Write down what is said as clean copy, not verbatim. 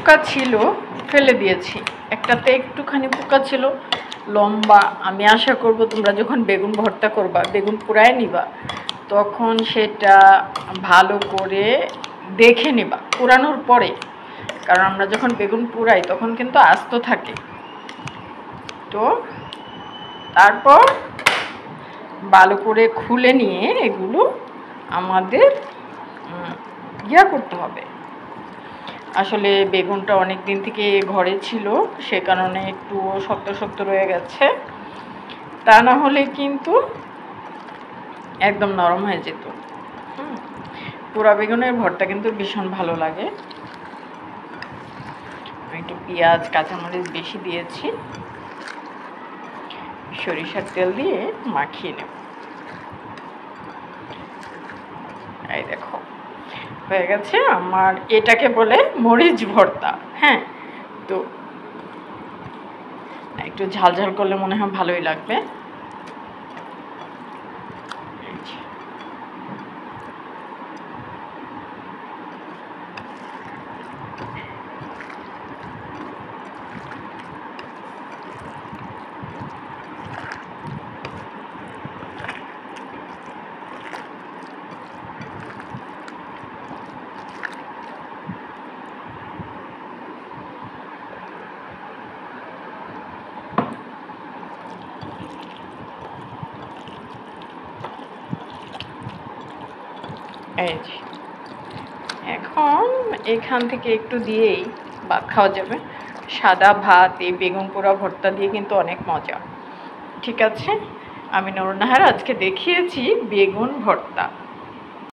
পোকা ছিল, ফেলে দিয়েছি। একটাতে একটুখানি পোকা ছিল লম্বা। আমি আশা করব তোমরা যখন বেগুন ভর্তা করবা, বেগুন পোড়ায় নিবা, তখন সেটা ভালো করে দেখে নিবা পোড়ানোর পরে। কারণ আমরা যখন বেগুন পোড়াই তখন কিন্তু আস্ত থাকে। তো তারপর ভালো করে খুলে নিয়ে এগুলো আমাদের করতে হবে। আসলে বেগুনটা অনেক দিন থেকে ঘরে ছিল, সে কারণে একটু শক্ত শক্ত রয়ে গেছে। তা না হলে কিন্তু একদম নরম হয়ে যেত। পোড়া বেগুনের ভর্তা কিন্তু ভীষণ ভালো লাগে। একটু পেঁয়াজ কাঁচামরিচ বেশি দিয়েছি, সরিষার তেল দিয়ে মাখিয়ে নেব। এই দেখো হয়ে গেছে আমার। এটাকে বলে মরিচ ভর্তা। হ্যাঁ, তো একটু ঝাল ঝাল করলে মনে হয় ভালোই লাগবে। এই যে এখন এখান থেকে একটু দিয়েই ভাত খাওয়া যাবে। সাদা ভাত এই বেগুন পোড়া ভর্তা দিয়ে কিন্তু অনেক মজা। ঠিক আছে, আমি নুরুন্নাহার আজকে দেখিয়েছি বেগুন ভর্তা।